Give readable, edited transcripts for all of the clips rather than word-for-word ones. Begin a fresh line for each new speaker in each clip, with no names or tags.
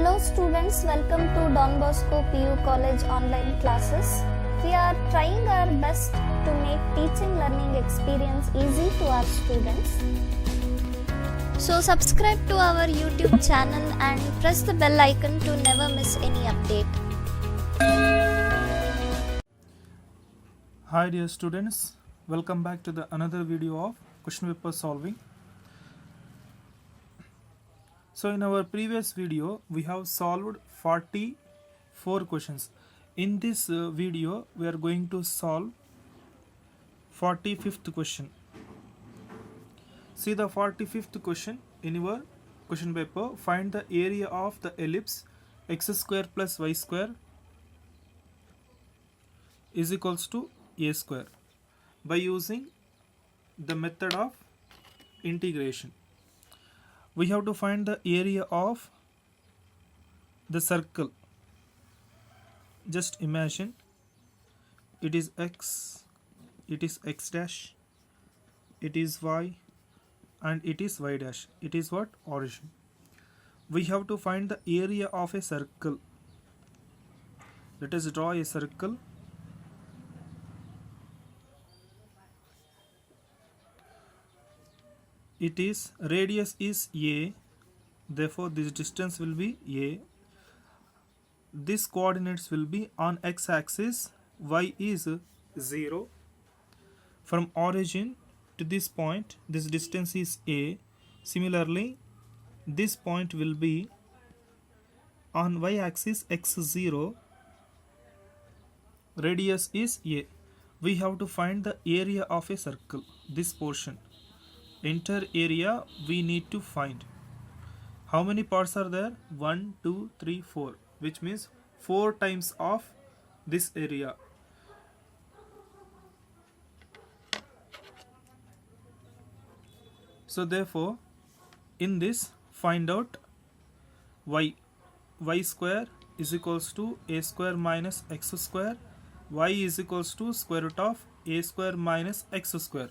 Hello students, welcome to Don Bosco PU College online classes. We are trying our best to make teaching learning experience easy to our students. So subscribe to our YouTube channel and press the bell icon to never miss any update.
Hi dear students, welcome back to the another video of question paper solving. So in our previous video we have solved 44 questions. In this video we are going to solve 45th question. See the 45th question in your question paper. Find the area of the ellipse x square plus y square is equals to a square by using the method of integration. We have to find the area of the circle. Just imagine it is x, it is x dash, it is y, and it is y dash. It is what? Origin. We have to find the area of a circle. Let us draw a circle. It is radius is a, therefore this distance will be a. This coordinates will be on x-axis, y is 0. From origin to this point, this distance is a. Similarly, this point will be on y-axis x0, radius is a. We have to find the area of a circle, this portion. Entire area we need to find. How many parts are there? 1, 2, 3, 4, which means 4 times of this area. So therefore, in this find out y. Y square is equals to a square minus x square. Y is equals to square root of a square minus x square.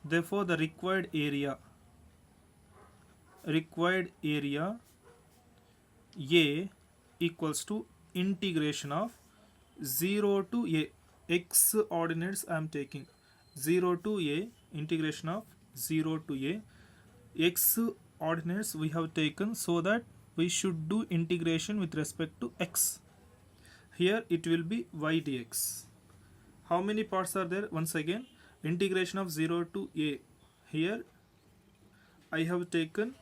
Therefore the required area a equals to integration of 0 to a. X ordinates I am taking 0 to a, integration of 0 to a. X ordinates we have taken, so that we should do integration with respect to x. Here it will be y dx. How many parts are there? Once again, integration of 0 to a. Here I have taken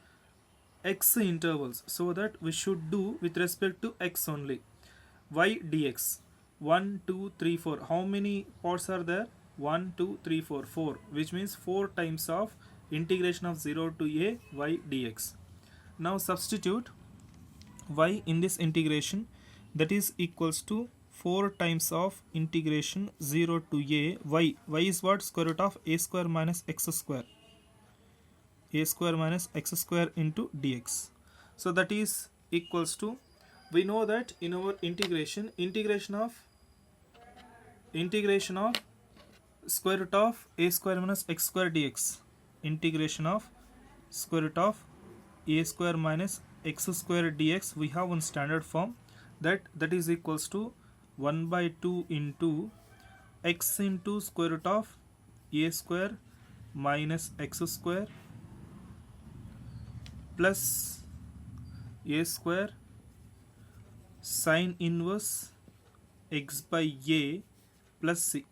x intervals, so that we should do with respect to x only. Y dx 1, 2, 3, 4. How many parts are there? 1, 2, 3, 4. 4, which means 4 times of integration of 0 to a y dx. Now substitute y in this integration, that is equals to 4 times of integration 0 to a y. Y is what? Square root of a square minus x square. A square minus x square into dx. So that is equals to, we know that in our integration of square root of a square minus x square dx, integration of square root of a square minus x square dx, we have one standard form, that is equals to 1 by 2 into x into square root of a square minus x square plus a square sine inverse x by a plus c.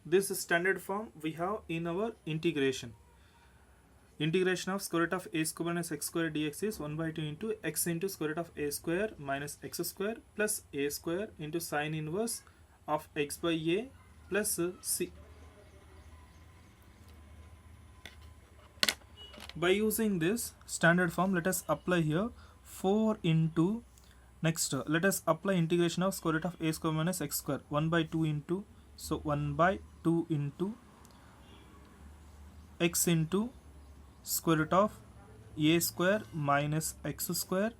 This standard form we have in our integration. Integration of square root of a square minus x square dx is 1 by 2 into x into square root of a square minus x square plus a square into sine inverse of x by a plus c. By using this standard form, let us apply here 4 into, next let us apply integration of square root of a square minus x square, 1 by 2 into, so 1 by 2 into x into square root of a square minus x square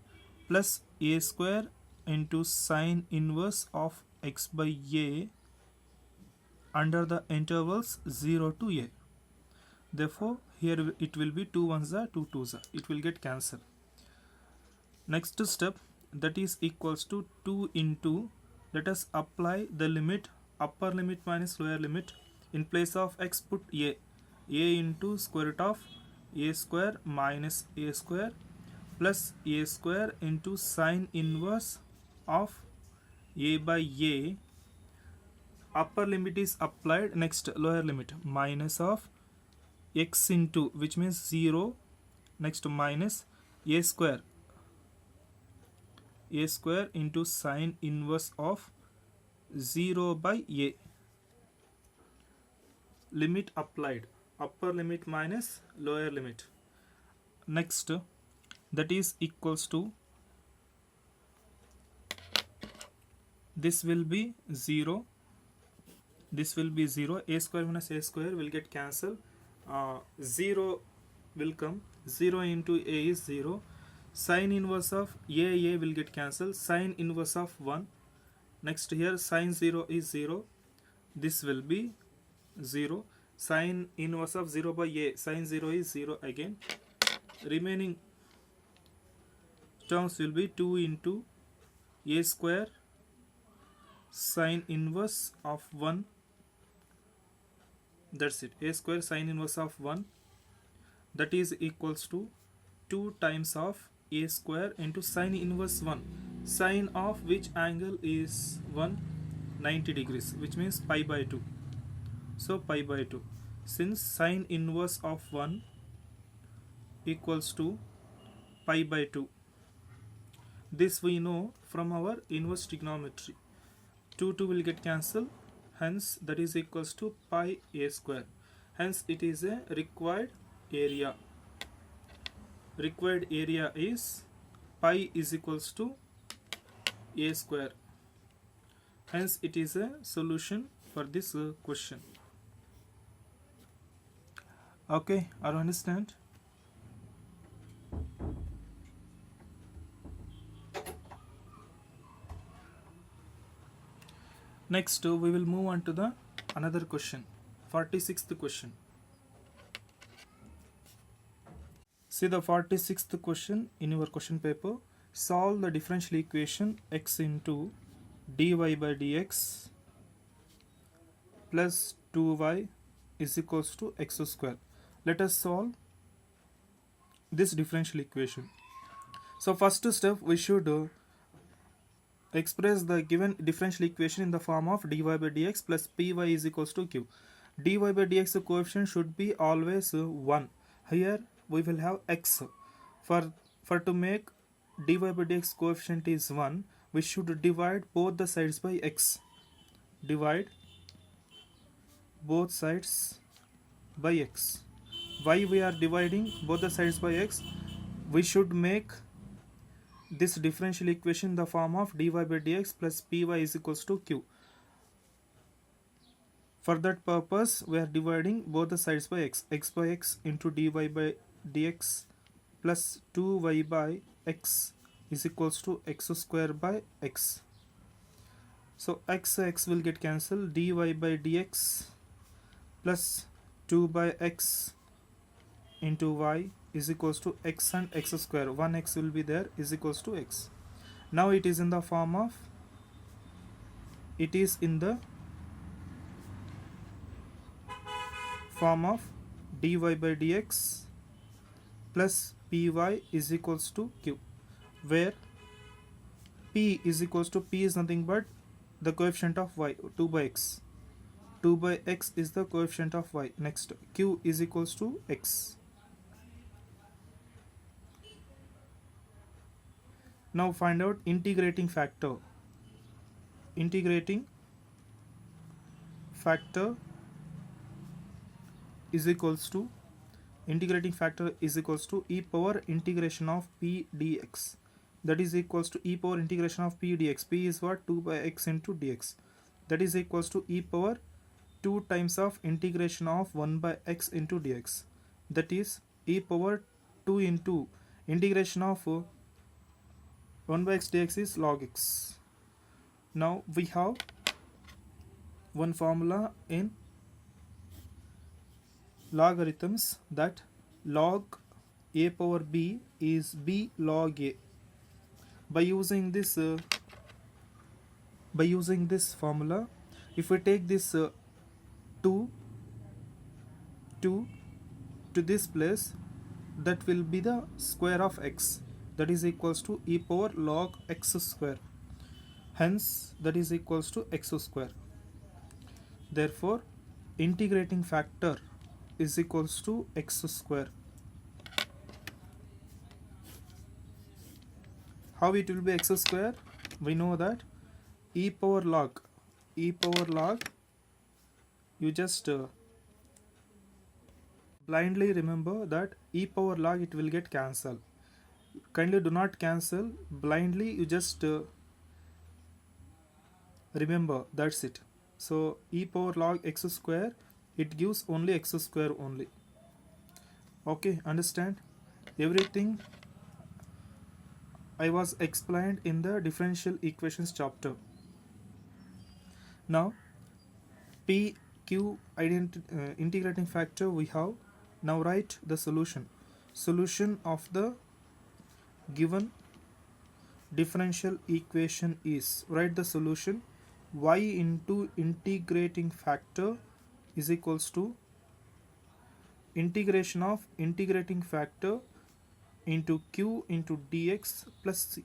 plus a square into sine inverse of x by a under the intervals 0 to a. Therefore here it will be 2 ones are 2 twos are, it will get cancelled. Next step, that is equals to 2 into, let us apply the limit, upper limit minus lower limit. In place of x put a into square root of a square minus a square plus a square into sine inverse of a by a. Upper limit is applied, next lower limit minus of x into, which means 0, next minus a square into sine inverse of 0 by a. Limit applied, upper limit minus lower limit. Next, that is equals to, this will be 0, this will be 0, a square minus a square will get cancelled, 0 will come, 0 into a is 0, sine inverse of a will get cancelled, sine inverse of 1, next here sine 0 is 0, this will be 0, sine inverse of 0 by a, sine 0 is 0 again, remaining terms will be 2 into a square sine inverse of 1, that's it, a square sine inverse of 1, that is equals to 2 times of a square into sine inverse 1, sine of which angle is 190 degrees, which means pi by 2. So pi by 2, since sine inverse of 1 equals to pi by 2, this we know from our inverse trigonometry. 2 will get cancelled, hence that is equals to pi a square, hence it is a required area. Required area is pi is equals to a square, hence it is a solution for this question. Okay, are you understand? Next, we will move on to the another question, 46th question. See the 46th question in your question paper. Solve the differential equation x into dy by dx plus 2y is equals to x square. Let us solve this differential equation. So first step, we should express the given differential equation in the form of dy by dx plus py is equals to q. Dy by dx coefficient should be always 1. Here we will have x. For to make dy by dx coefficient is 1, we should divide both the sides by x. Divide both sides by x. Why we are dividing both the sides by x? We should make this differential equation in the form of dy by dx plus py is equals to q. For that purpose, we are dividing both the sides by x. X by x into dy by dx plus 2y by x is equals to x square by x. So x will get cancelled, dy by dx plus 2 by x into y is equals to x and x square, 1x will be there, is equals to x. Now it is in the form of, dy by dx plus py is equals to q, where p is equals to, p is nothing but the coefficient of y, 2 by x. 2 by x is the coefficient of y. Next, q is equals to x. Now find out integrating factor. Integrating factor is equals to, e power integration of p dx. That is equals to e power integration of p dx. P is what? 2 by x into dx. That is equals to e power 2 times of integration of 1 by x into dx. That is e power 2 into integration of 1 by x dx is log x. Now we have one formula in logarithms, that log a power b is b log a. By using this formula, if we take this 2 to this place, that will be the square of x, that is equals to e power log x square. Hence that is equals to x square. Therefore integrating factor is equals to x square. How it will be x square? We know that e power log, you just blindly remember that e power log, it will get cancelled. Kindly do not cancel blindly, you just remember, that's it. So e power log x square, it gives only x square only. Okay, understand? Everything I was explained in the differential equations chapter. Now p q integrating factor we have. Now write the solution of the given differential equation is, write the solution, y into integrating factor is equals to integration of integrating factor into q into dx plus c,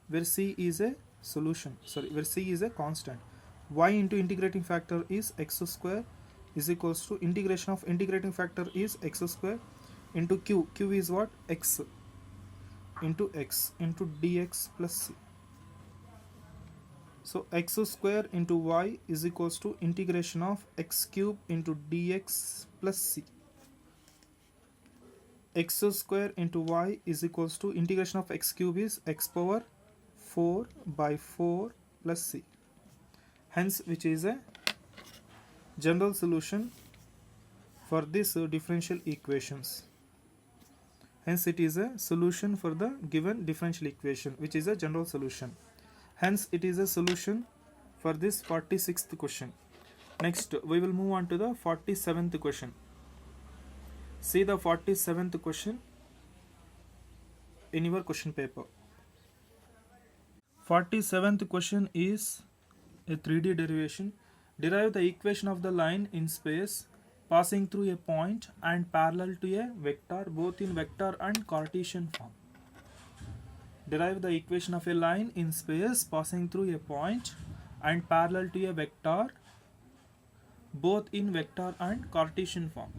where c is a solution, where c is a constant. Y into integrating factor is x square is equals to integration of integrating factor is x square into q is what, x into dx plus c. So x square into y is equals to integration of x cube into dx plus c. X square into y is equals to integration of x cube is x power 4 by 4 plus c. Hence which is a general solution for this differential equations. Hence it is a solution for the given differential equation, which is a general solution. Hence it is a solution for this 46th question. Next we will move on to the 47th question. See the 47th question in your question paper. 47th question is a 3D derivation. Derive the equation of the line in space passing through a point and parallel to a vector, both in vector and Cartesian form. Derive the equation of a line in space passing through a point and parallel to a vector, both in vector and Cartesian form.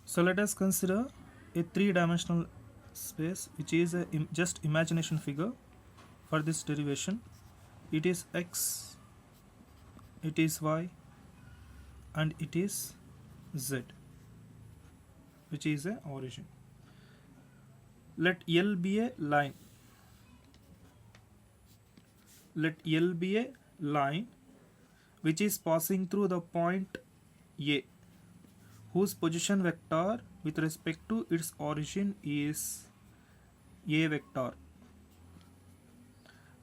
So let us consider a three-dimensional space, which is a just imagination figure for this derivation. It is x, it is y, and it is z, which is a origin. Let L be a line. Let L be a line which is passing through the point A, whose position vector with respect to its origin is A vector.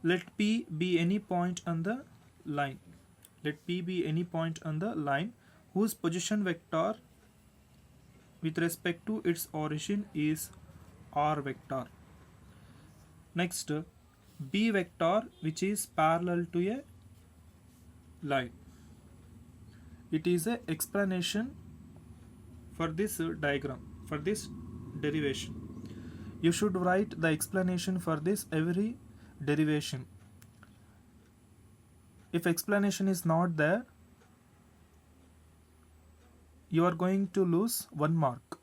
Let P be any point on the line. Let P be any point on the line whose position vector with respect to its origin is R vector. Next, B vector, which is parallel to a line. It is an explanation for this diagram, for this derivation. You should write the explanation for this every derivation. If explanation is not there, you are going to lose 1 mark.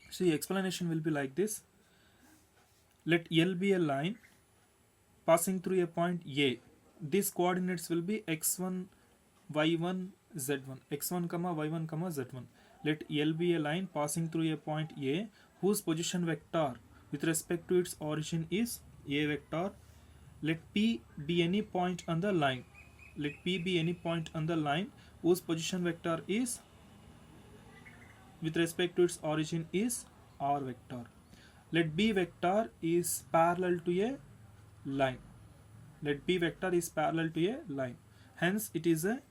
See, explanation will be like this. Let L be a line passing through a point A. These coordinates will be x1, y1, z1, x1, y1, z1. Let L be a line passing through a point A whose position vector with respect to its origin is A vector. Let P be any point on the line. Let P be any point on the line whose position vector is with respect to its origin is R vector. Let B vector is parallel to a line. Let B vector is parallel to a line. Hence it is a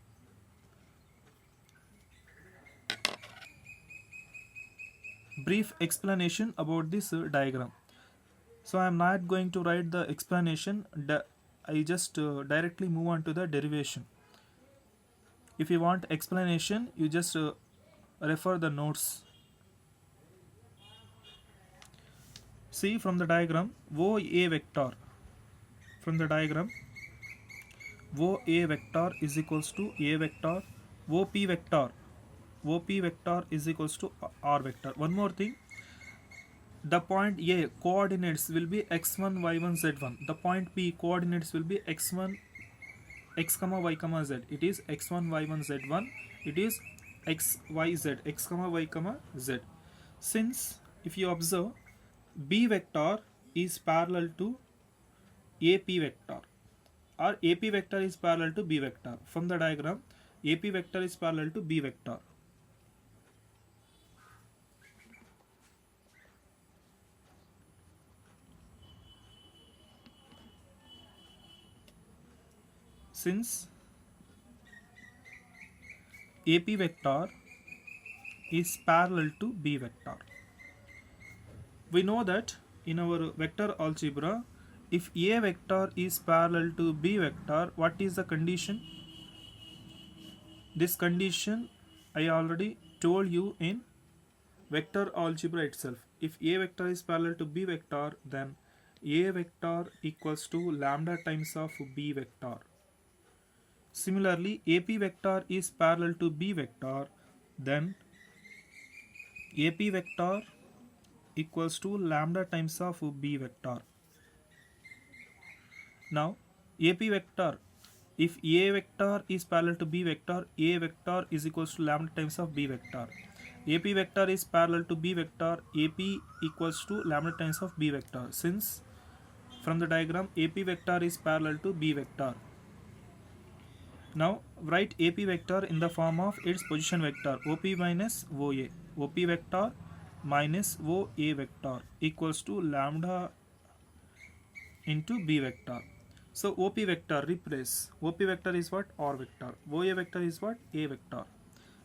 brief explanation about this diagram. So I am not going to write the explanation. I just directly move on to the derivation. If you want explanation, you just refer the notes. See from the diagram, OA vector. From the diagram, OA vector is equals to A vector, OP vector. OP vector is equals to R vector. One more thing, the point A coordinates will be x1, y1, z1. The point B coordinates will be x1, x comma y comma z. It is x1, y1, z1. It is x, y, z, x comma y comma z. Since if you observe, B vector is parallel to AP vector, or AP vector is parallel to B vector. From the diagram, AP vector is parallel to B vector. Since AP vector is parallel to B vector, we know that in our vector algebra, if A vector is parallel to B vector, what is the condition? This condition I already told you in vector algebra itself. If A vector is parallel to B vector, then A vector equals to lambda times of B vector. Similarly, AP vector is parallel to B vector, then AP vector equals to lambda times of B vector. Now, AP vector, if A vector is parallel to B vector, A vector is equals to lambda times of B vector. AP vector is parallel to B vector, AP equals to lambda times of B vector. Since from the diagram, AP vector is parallel to B vector. Now write AP vector in the form of its position vector, OP minus OA. OP vector minus OA vector equals to lambda into B vector. So OP vector replace. OP vector is what? R vector. OA vector is what? A vector.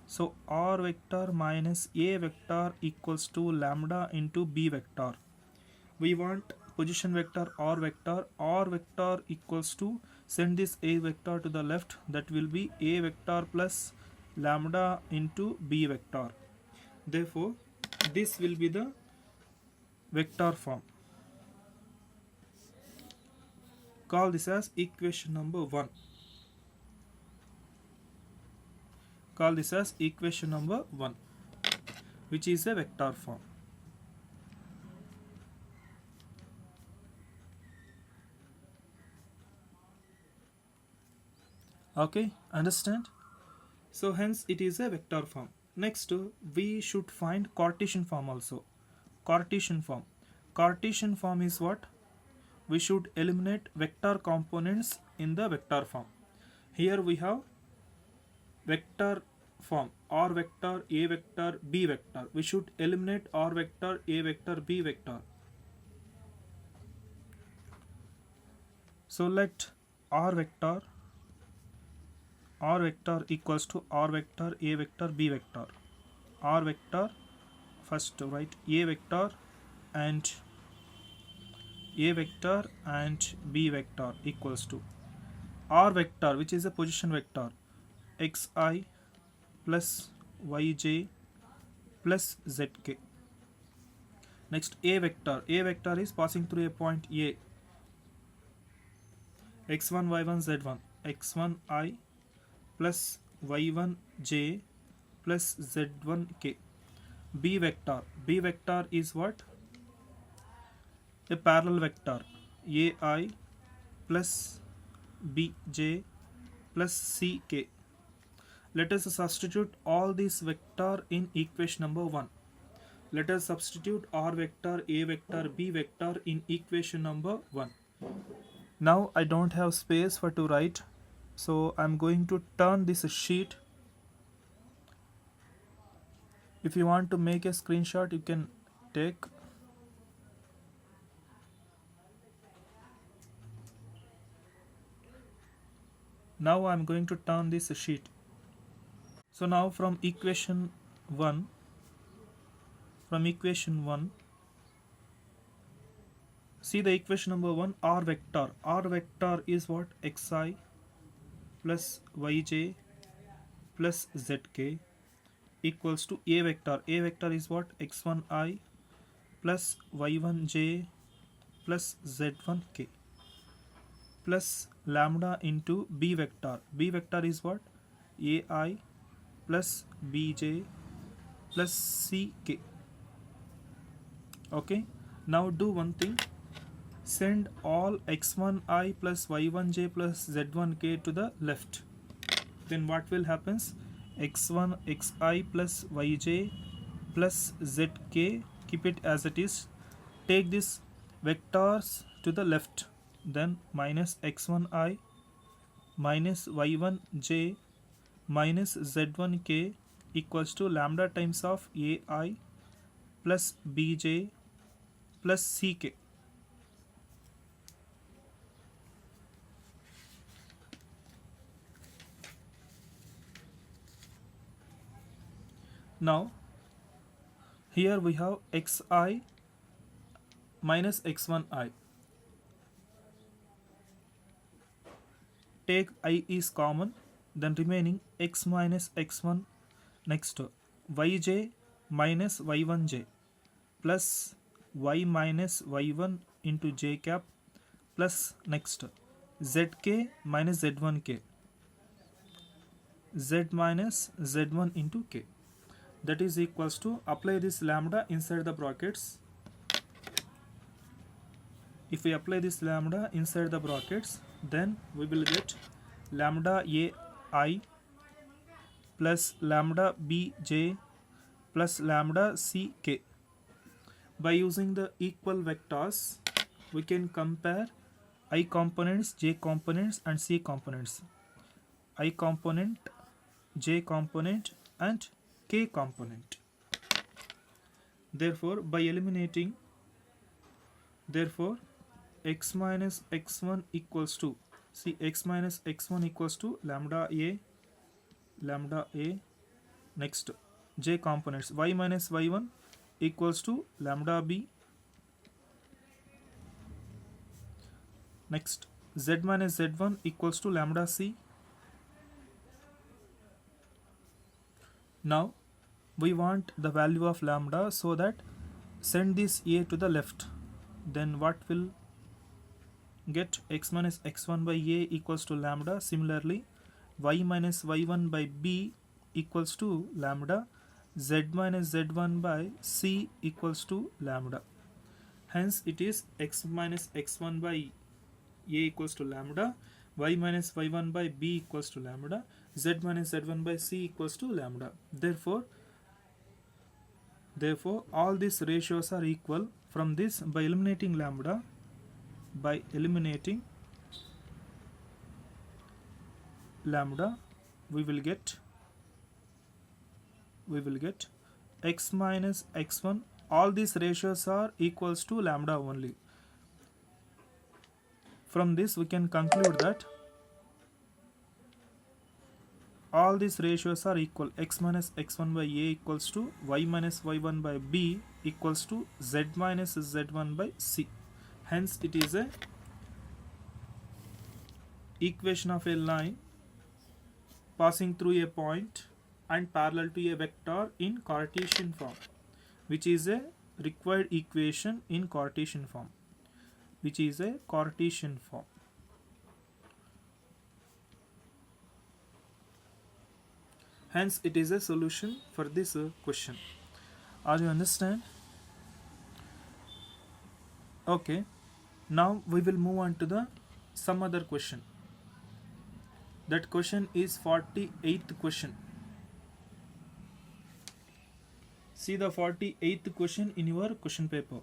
So R vector minus A vector equals to lambda into B vector. We want position vector R vector. R vector equals to, send this A vector to the left, that will be A vector plus lambda into B vector. Therefore, this will be the vector form. Call this as equation number 1. Call this as equation number 1, which is a vector form. Okay, understand? So hence it is a vector form. Next, we should find Cartesian form also. Cartesian form. Cartesian form is what? We should eliminate vector components in the vector form. Here we have vector form, R vector, A vector, B vector. We should eliminate R vector, A vector, B vector. So let R vector equals to R vector, A vector, B vector. R vector, first write A vector and B vector equals to R vector, which is a position vector, xi plus yj plus zk. Next, A vector. A vector is passing through a point A. x1, y1, z1. x1i plus y1j plus z1k. B vector. B vector is what? A parallel vector, ai plus bj plus ck. Let us substitute all these vector in equation number 1. Let us substitute R vector, A vector, B vector in equation number 1. Now I don't have space for to write, so I'm going to turn this sheet. If you want to make a screenshot, you can take. Now I'm going to turn this sheet. So now from equation 1, See the equation number 1, r vector. R vector is what? Xi plus yj plus zk equals to a vector. A vector is what? x1i plus y1j plus z1k plus lambda into b vector. B vector is what? ai plus bj plus ck. Okay, now do one thing. Send all x1i plus y1j plus z1k to the left. Then what will happens? x1 xi plus yj plus zk, keep it as it is. Take these vectors to the left. Then minus x1i minus y1j minus z1k equals to lambda times of ai plus bj plus ck. Now here we have xi minus x1i. Take I is common, then remaining x minus x1. Next yj minus y1j plus y minus y1 into j cap plus next zk minus z1k, z minus z1 into k. That is equals to, apply this lambda inside the brackets. If we apply this lambda inside the brackets, then we will get lambda ai plus lambda bj plus lambda ck. By using the equal vectors, we can compare I components, j components and c components. I component, j component and k component. Therefore, by eliminating, therefore x minus x1 equals to, see, x minus x1 equals to lambda a, next j components, y minus y1 equals to lambda b, next z minus z1 equals to lambda c. Now we want the value of lambda, so that send this a to the left. Then what will get? X minus x1 by a equals to lambda. Similarly, y minus y1 by b equals to lambda. Z minus z1 by c equals to lambda. Hence it is x minus x1 by a equals to lambda, y minus y1 by b equals to lambda, z minus z1 by c equals to lambda. Therefore all these ratios are equal. From this, by eliminating lambda, we will get x minus x1. All these ratios are equals to lambda only. From this we can conclude that all these ratios are equal. X minus x1 by a equals to y minus y1 by b equals to z minus z1 by c. Hence it is a equation of a line passing through a point and parallel to a vector in Cartesian form, which is a required equation in Cartesian form, Hence it is a solution for this question. Are you understand? Okay, now we will move on to the some other question. That question is 48th question. See the 48th question in your question paper.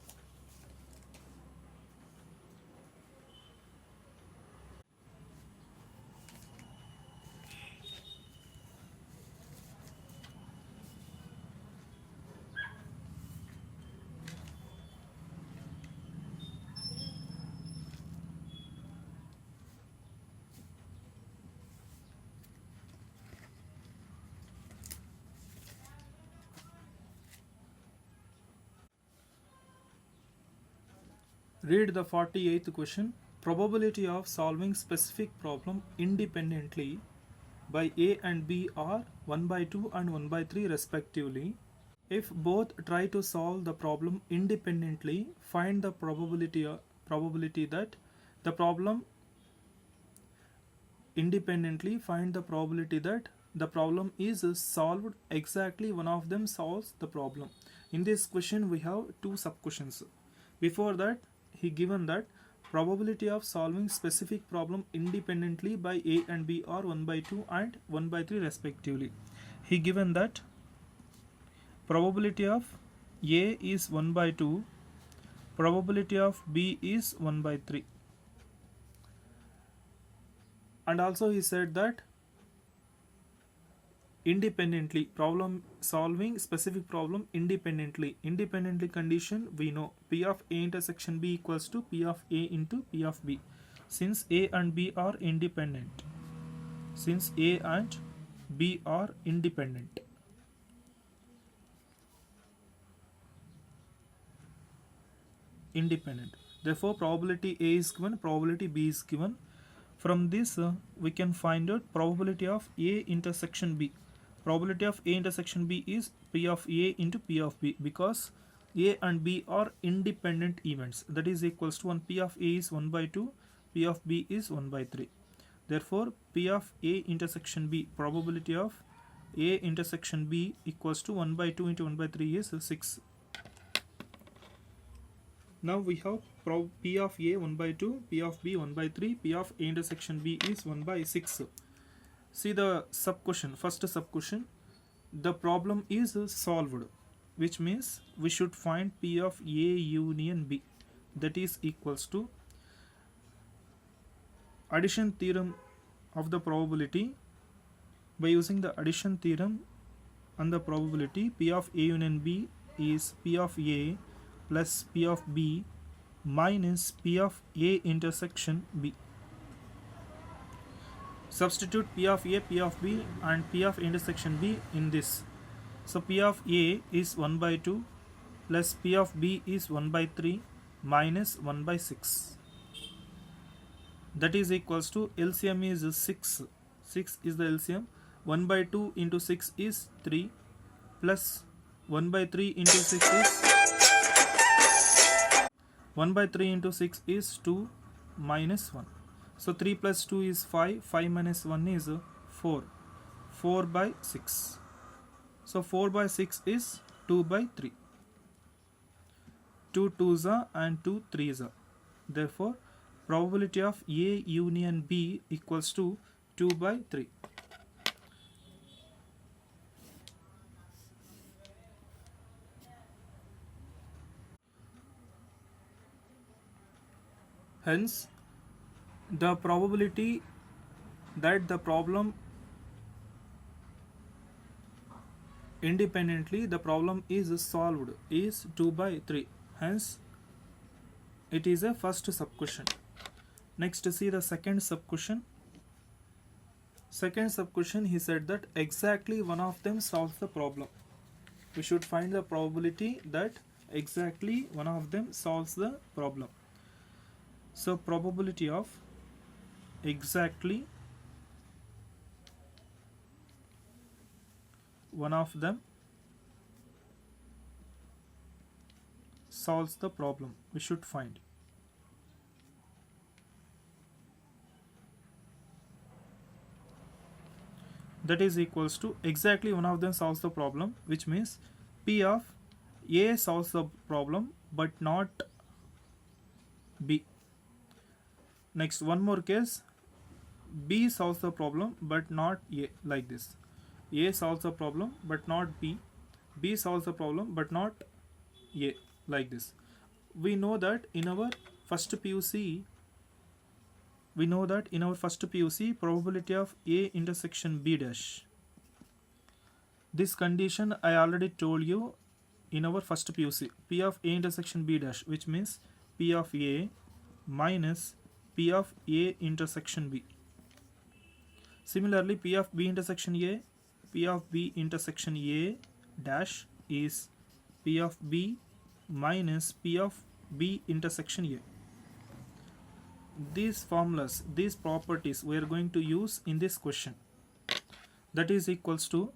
Read the 48th question. Probability of solving specific problem independently by A and B are 1 by 2 and 1 by 3 respectively. If both try to solve the problem independently, find the probability that the problem is solved exactly one of them solves the problem. In this question we have two sub questions. Before that, he given that probability of solving specific problem independently by A and B are 1 by 2 and 1 by 3 respectively. He given that probability of A is 1 by 2, probability of B is 1 by 3. And also he said that independently, problem solving specific problem independently condition, we know P of A intersection B equals to P of A into P of B. Since A and B are independent, therefore probability A is given, probability B is given. From this we can find out probability of A intersection B. Probability of A intersection B is P of A into P of B, because A and B are independent events. That is equals to 1 P of A is 1 by 2, P of B is 1 by 3. Therefore P of A intersection B, probability of A intersection B equals to 1 by 2 into 1 by 3 is 6. Now we have P of A 1 by 2, P of B 1 by 3, P of A intersection B is 1 by 6. See the sub question, first sub question. The problem is solved, which means we should find P of A union B. That is equals to addition theorem of the probability. By using the addition theorem on the probability, P of A union B is P of A plus P of B minus P of A intersection B. Substitute P of A, P of B and P of intersection B in this. So P of A is 1 by 2 plus P of B is 1 by 3 minus 1 by 6. That is equals to LCM is 6. 6 is the LCM. 1 by 2 into 6 is 3 plus 1 by 3 into 6 is 1 by 3 into 6 is 2 minus 1. So 3 plus 2 is 5, 5 minus 1 is 4, 4 by 6. So 4 by 6 is 2 by 3. 2 2s are and 2 3s are. Therefore probability of A union B equals to 2 by 3. Hence, the probability that the problem independently the problem is solved is 2 by 3. Hence, it is a first sub question. Next, see the second sub question. Second sub question, he said that exactly one of them solves the problem. We should find the probability that exactly one of them solves the problem. So probability of exactly one of them solves the problem, we should find. That is equals to exactly one of them solves the problem, which means P of A solves the problem but not B. Next, one more case, B solves the problem but not A, like this. A solves the problem but not B. B solves the problem but not A, like this. We know that in our first PUC, probability of A intersection B dash. This condition I already told you in our first PUC, P of A intersection B dash, which means P of A minus P of A intersection B. Similarly, P of B intersection A, P of B intersection A dash is P of B minus P of B intersection A. these formulas, these properties we are going to use in this question. That is equals to,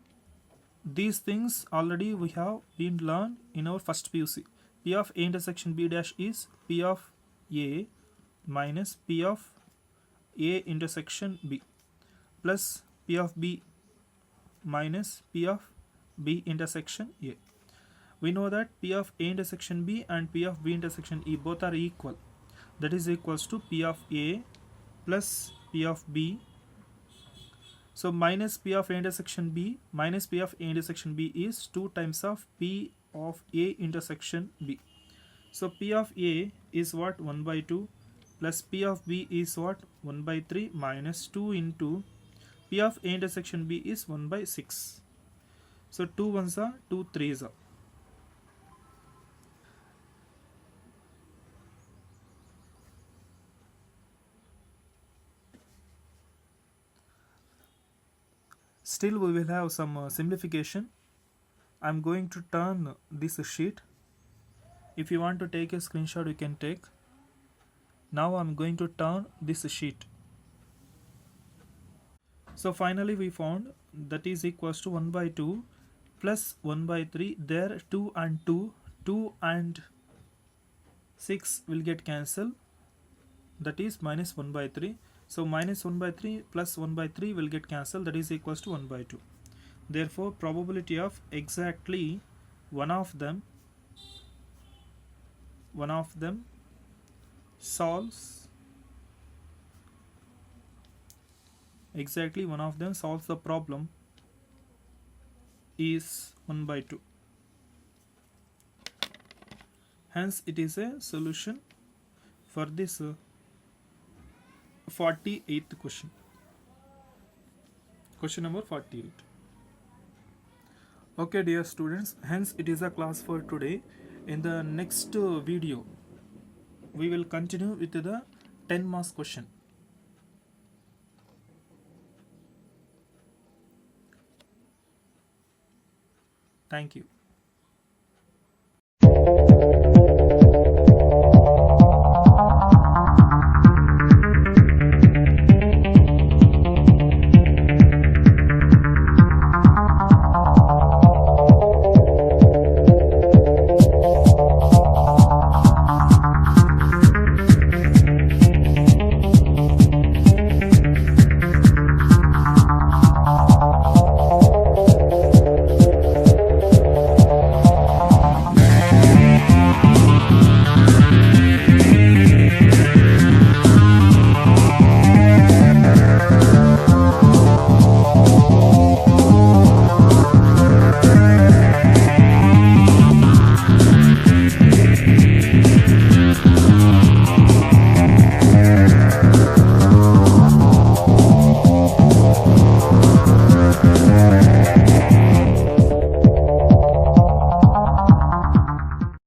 these things already we have been learned in our first PUC. P of A intersection B dash is P of A minus P of A intersection B plus P of B minus P of B intersection A. We know that P of A intersection B and P of B intersection E both are equal. That is equals to P of A plus P of B. So minus P of A intersection B minus P of A intersection B is 2 times of P of A intersection B. So P of A is what? 1 by 2 plus P of B is what? 1 by 3 minus 2 into P of A intersection B is 1 by 6. So 2 ones are 2 threes are. Still we will have some simplification. I am going to turn this sheet. If you want to take a screenshot, you can take. Now I am going to turn this sheet. So finally we found that is equals to 1 by 2 plus 1 by 3. There 2 and 2, 2 and 6 will get cancelled. That is minus 1 by 3. So minus 1 by 3 plus 1 by 3 will get cancelled. That is equals to 1 by 2. Therefore probability of exactly one of them solves the problem is 1 by 2. Hence it is a solution for this 48th question. Question number 48. Okay dear students, hence it is a class for today. In the next video we will continue with the 10 marks question. Thank you.